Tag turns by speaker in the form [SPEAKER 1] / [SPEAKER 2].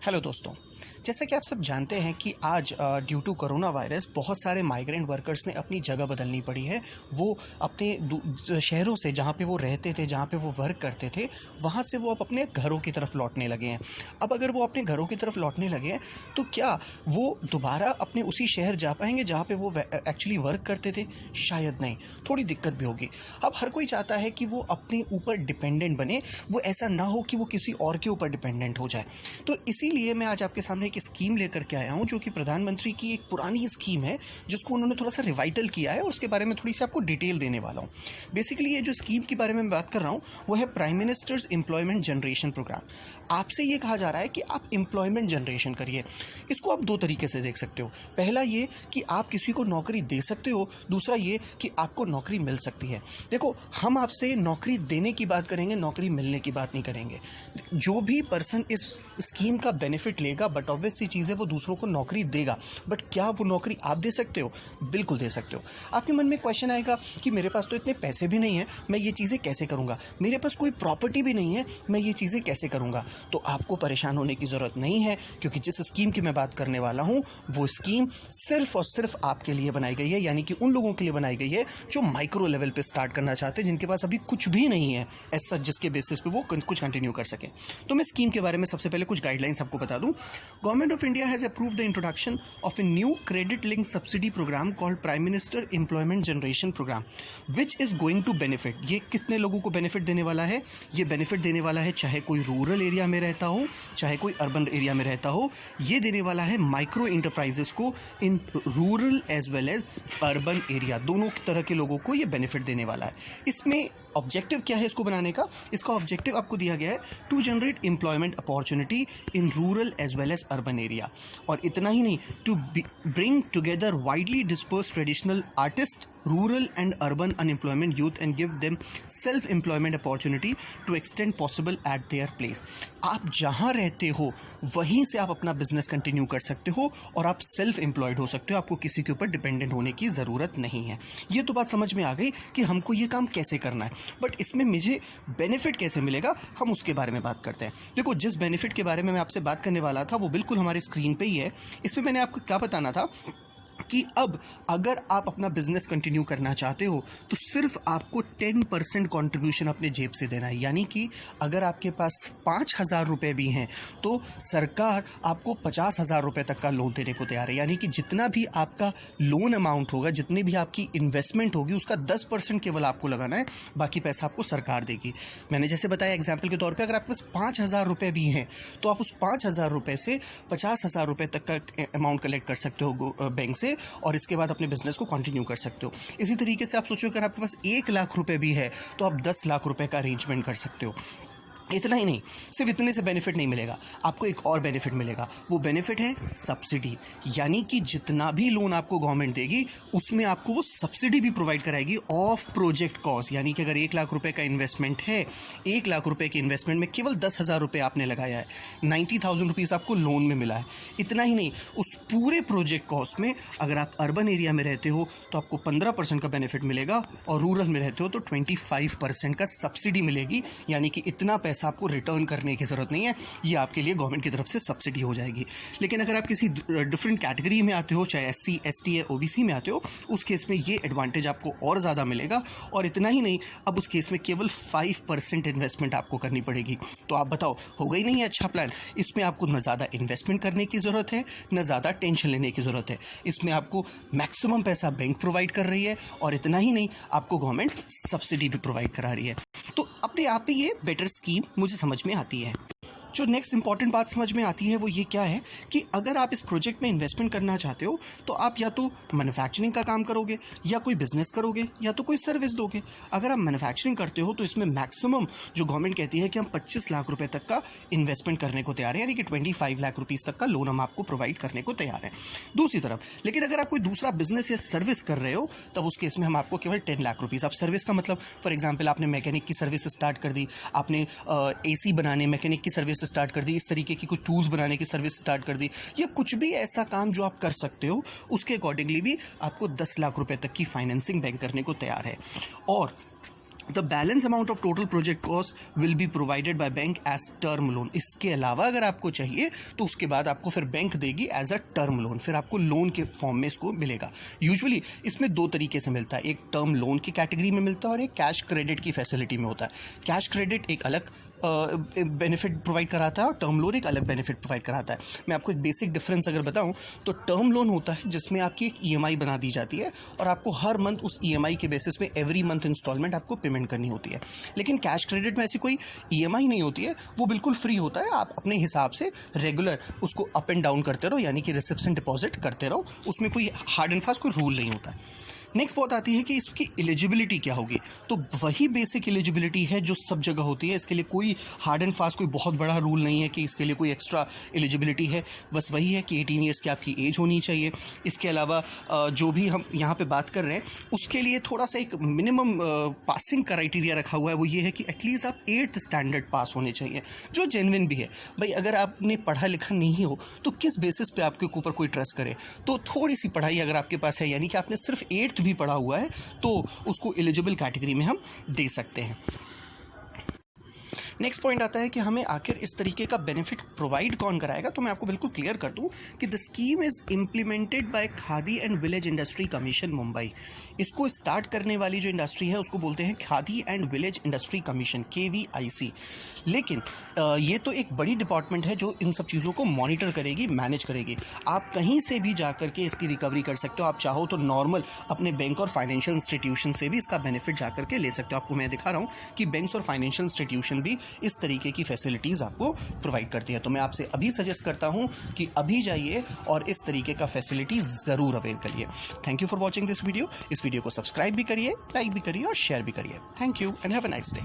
[SPEAKER 1] Hello दोस्तों। जैसा कि आप सब जानते हैं कि आज ड्यू टू कोरोना वायरस बहुत सारे माइग्रेंट वर्कर्स ने अपनी जगह बदलनी पड़ी है। वो अपने शहरों से जहाँ पे वो रहते थे, जहाँ पे वो वर्क करते थे, वहाँ से वो अब अपने घरों की तरफ लौटने लगे हैं। अब अगर वो अपने घरों की तरफ लौटने लगे हैं तो क्या वो दोबारा अपने उसी शहर जा पाएंगे जहाँ पे वो एक्चुअली वर्क करते थे? शायद नहीं, थोड़ी दिक्कत भी होगी। अब हर कोई चाहता है कि वो अपने ऊपर डिपेंडेंट बने, वो ऐसा ना हो कि वो किसी और के ऊपर डिपेंडेंट हो जाए। तो इसीलिए मैं आज आपके सामने एक स्कीम लेकर के आया हूं, जो कि प्रधानमंत्री की एक पुरानी स्कीम है जिसको उन्होंने थोड़ा सा रिवाइटल किया है और उसके बारे में थोड़ी सी आपको डिटेल देने वाला हूं। बेसिकली ये जो स्कीम के बारे में मैं बात कर रहा हूं वो है prime minister's employment generation programme. आपसे ये कहा जा रहा है कि आप एम्प्लॉयमेंट जनरेशन करिए। इसको आप दो तरीके से देख सकते हो। पहला ये कि आप किसी को नौकरी दे सकते हो, दूसरा ये कि आपको नौकरी मिल सकती है। देखो, हम आपसे नौकरी देने की बात करेंगे, नौकरी मिलने की बात नहीं करेंगे। जो भी पर्सन इस स्कीम का बेनिफिट लेगा, बट ऑब्वियस सी चीज़ है वो दूसरों को नौकरी देगा। बट क्या वो नौकरी आप दे सकते हो? बिल्कुल दे सकते हो। आपके मन में क्वेश्चन आएगा कि मेरे पास तो इतने पैसे भी नहीं है, मैं ये चीज़ें कैसे करूँगा? मेरे पास कोई प्रॉपर्टी भी नहीं है, मैं ये चीज़ें कैसे करूँगा? तो आपको परेशान होने की ज़रूरत नहीं है, क्योंकि जिस स्कीम की मैं बात करने वाला हूँ वो स्कीम सिर्फ और सिर्फ आपके लिए बनाई गई है, यानी कि उन लोगों के लिए बनाई गई है जो माइक्रो लेवल पे स्टार्ट करना चाहते हैं, जिनके पास अभी कुछ भी नहीं है ऐसा जिसके बेसिस पे वो कुछ कंटिन्यू कर सकें। तो मैं स्कीम के बारे में सबसे पहले कुछ गाइडलाइंस आपको बता दूं। Government of India has approved the introduction of a new credit link subsidy programme called prime minister employment generation programme, which is going to benefit. ये कितने लोगों को बेनिफिट देने वाला है? ये बेनिफिट देने वाला है चाहे कोई रूरल एरिया में रहता हो, चाहे कोई अर्बन एरिया में रहता हो। ये देने वाला है माइक्रो इंटरप्राइजेस को in rural as well as urban area, दोनों तरह के लोगों को ये बेनिफिट देने वाला है। इसमें ऑब्जेक्टिव क्या है इसको बनाने का? इसका ऑब्जेक्टिव आपको दिया गया है to generate employment opportunity in rural as well as urban area. और इतना ही नहीं, to bring together widely disperse traditional artist, rural and urban unemployment youth and give them self employment opportunity to extend possible at their place. आप जहाँ रहते हो वहीं से आप अपना बिजनेस कंटिन्यू कर सकते हो और आप सेल्फ एम्प्लॉयड हो सकते हो। आपको किसी के ऊपर डिपेंडेंट होने की ज़रूरत नहीं है। ये तो बात समझ में आ गई कि हमको ये काम कैसे करना है, बट इसमें मुझे बेनिफिट कैसे मिलेगा, हम उसके बारे में बात करते हैं। देखो, जिस बेनिफिट के बारे में मैं आपसे बात करने वाला था वो बिल्कुल हमारे स्क्रीन पे ही है। इसमें मैंने आपको क्या बताना था कि अब अगर आप अपना बिजनेस कंटिन्यू करना चाहते हो तो सिर्फ आपको 10% कॉन्ट्रीब्यूशन अपने जेब से देना है। यानी कि अगर आपके पास 5,000 रुपये भी हैं तो सरकार आपको 50,000 रुपये तक का लोन देने को तैयार है। यानी कि जितना भी आपका लोन अमाउंट होगा, जितनी भी आपकी इन्वेस्टमेंट होगी, उसका 10% केवल आपको लगाना है, बाकी पैसा आपको सरकार देगी। मैंने जैसे बताया एग्जाम्पल के तौर पर, अगर आपके पास 5,000 रुपये भी हैं तो आप उस 5,000 रुपये से 50,000 रुपये तक का अमाउंट कलेक्ट कर सकते हो बैंक से, और इसके बाद अपने बिजनेस को कंटिन्यू कर सकते हो। इसी तरीके से आप सोचो, अगर आपके पास 1 लाख रुपए भी है तो आप 10 लाख रुपए का अरेंजमेंट कर सकते हो। इतना ही नहीं, सिर्फ इतने से बेनिफिट नहीं मिलेगा, आपको एक और बेनिफिट मिलेगा। वो बेनिफिट है सब्सिडी। यानी कि जितना भी लोन आपको गवर्नमेंट देगी उसमें आपको वो सब्सिडी भी प्रोवाइड कराएगी ऑफ प्रोजेक्ट कॉस्ट। यानी कि अगर 1 लाख रुपए का इन्वेस्टमेंट है, 1 लाख रुपए के इन्वेस्टमेंट में केवल 10,000 रुपये आपने लगाया है, 90,000 रुपीज़ आपको लोन में मिला है। इतना ही नहीं, उस पूरे प्रोजेक्ट कॉस्ट में अगर आप अर्बन एरिया में रहते हो तो आपको 15% का बेनिफिट मिलेगा, और रूरल में रहते हो तो 25% का सब्सिडी मिलेगी। यानी कि इतना आपको रिटर्न करने की ज़रूरत नहीं है, ये आपके लिए गवर्नमेंट की तरफ से सब्सिडी हो जाएगी। लेकिन अगर आप किसी डिफरेंट कैटेगरी में आते हो, चाहे SC, ST या OBC में आते हो, उस केस में ये एडवांटेज आपको और ज़्यादा मिलेगा। और इतना ही नहीं, अब उस केस में केवल 5% इन्वेस्टमेंट आपको करनी पड़ेगी। तो आप बताओ, हो गई नहीं है अच्छा प्लान? इसमें आपको न ज़्यादा इन्वेस्टमेंट करने की ज़रूरत है, न ज़्यादा टेंशन लेने की ज़रूरत है। इसमें आपको मैक्सिमम पैसा बैंक प्रोवाइड कर रही है, और इतना ही नहीं, आपको गवर्नमेंट सब्सिडी भी प्रोवाइड करा रही है। तो अपने आप ही ये बेटर स्कीम मुझे समझ में आती है। जो नेक्स्ट इंपॉर्टेंट बात समझ में आती है वो ये क्या है कि अगर आप इस प्रोजेक्ट में इन्वेस्टमेंट करना चाहते हो तो आप या तो मैन्युफैक्चरिंग का काम करोगे, या कोई बिजनेस करोगे, या तो कोई सर्विस दोगे। अगर आप मैन्युफैक्चरिंग करते हो तो इसमें मैक्सिमम जो गवर्नमेंट कहती है कि हम 25 लाख रुपए तक का इन्वेस्टमेंट करने को तैयार है, यानी कि 25 लाख रुपीज़ तक का लोन हम आपको प्रोवाइड करने को तैयार है। दूसरी तरफ लेकिन अगर आप कोई दूसरा बिजनेस या सर्विस कर रहे हो तब उस केस में हम आपको केवल 10 लाख रुपीज़, आप सर्विस का मतलब फॉर एग्जाम्पल आपने मैकेनिक की सर्विस स्टार्ट कर दी, आपने AC बनाने मैकेनिक की सर्विस स्टार्ट कर दी, इस तरीके की कुछ टूल्स बनाने की सर्विस स्टार्ट कर दी, या कुछ भी ऐसा काम जो आप कर सकते हो, उसके अकॉर्डिंगली भी आपको 10 लाख रुपए तक की फाइनेंसिंग बैंक करने को तैयार है। और the balance amount of total project cost will be provided by bank as term loan. इसके अलावा अगर आपको चाहिए तो उसके बाद आपको फिर बैंक देगी एज अ टर्म लोन, फिर आपको लोन के फॉर्म में इसको मिलेगा। यूजुअली इसमें दो तरीके से मिलता है, एक टर्म लोन की कैटेगरी में मिलता है और एक कैश क्रेडिट की फैसिलिटी में होता है। कैश क्रेडिट एक अलग बेनिफिट प्रोवाइड कराता है और टर्म लोन एक अलग बेनिफिट प्रोवाइड कराता है। मैं आपको एक बेसिक डिफरेंस अगर बताऊं तो टर्म लोन होता है जिसमें आपकी एक ईएमआई बना दी जाती है और आपको हर मंथ उस ईएमआई के बेसिस पे एवरी मंथ इंस्टॉलमेंट आपको पेमेंट करनी होती है। लेकिन कैश क्रेडिट में ऐसी कोई ईएमआई नहीं होती है, वो बिल्कुल फ्री होता है। आप अपने हिसाब से रेगुलर उसको अप एंड डाउन करते रहो, यानी कि रिसेप्शन डिपॉजिट करते रहो, उसमें कोई हार्ड एंड फास्ट कोई रूल नहीं होता है। नेक्स्ट बात आती है कि इसकी एलिजिबिलिटी क्या होगी, तो वही बेसिक एलिजिबिलिटी है जो सब जगह होती है। इसके लिए कोई हार्ड एंड फास्ट कोई बहुत बड़ा रूल नहीं है कि इसके लिए कोई एक्स्ट्रा एलिजिबिलिटी है, बस वही है कि 18 ईयर्स की आपकी एज होनी चाहिए। इसके अलावा जो भी हम यहाँ पे बात कर रहे हैं उसके लिए थोड़ा सा एक मिनिमम पासिंग क्राइटेरिया रखा हुआ है, वो ये है कि एटलीस्ट आप 8th स्टैंडर्ड पास होने चाहिए, जो जेन्युइन भी है। भाई अगर आपने पढ़ा लिखा नहीं हो तो किस बेसिस पे आपके ऊपर कोई ट्रस्ट करे, तो थोड़ी सी पढ़ाई अगर आपके पास है, यानी कि आपने सिर्फ 8th भी पढ़ा हुआ है, तो उसको एलिजिबल कैटेगरी में हम दे सकते हैं। नेक्स्ट पॉइंट आता है कि हमें आखिर इस तरीके का बेनिफिट प्रोवाइड कौन कराएगा। तो मैं आपको बिल्कुल क्लियर कर दूं कि the scheme is implemented by khadi and village industry commission Mumbai. इसको स्टार्ट करने वाली जो इंडस्ट्री है उसको बोलते हैं khadi and village industry commission, KVIC। लेकिन ये तो एक बड़ी डिपार्टमेंट है जो इन सब चीज़ों को मॉनिटर करेगी, मैनेज करेगी। आप कहीं से भी जा कर के इसकी रिकवरी कर सकते हो। आप चाहो तो नॉर्मल अपने बैंक और फाइनेंशियल इंस्टीट्यूशन से भी इसका बेनिफिट जा करके ले सकते हो। आपको मैं दिखा रहा हूँ कि बैंक्स और फाइनेंशियल इंस्टीट्यूशन भी इस तरीके की फैसिलिटीज़ आपको प्रोवाइड करती है। तो मैं आपसे अभी सजेस्ट करता हूँ कि अभी जाइए और इस तरीके का फैसिलिटी ज़रूर अवेल करिए। Thank you for watching this video. इस वीडियो को सब्सक्राइब भी करिए, लाइक भी करिए और शेयर भी करिए। Thank you and have a nice day.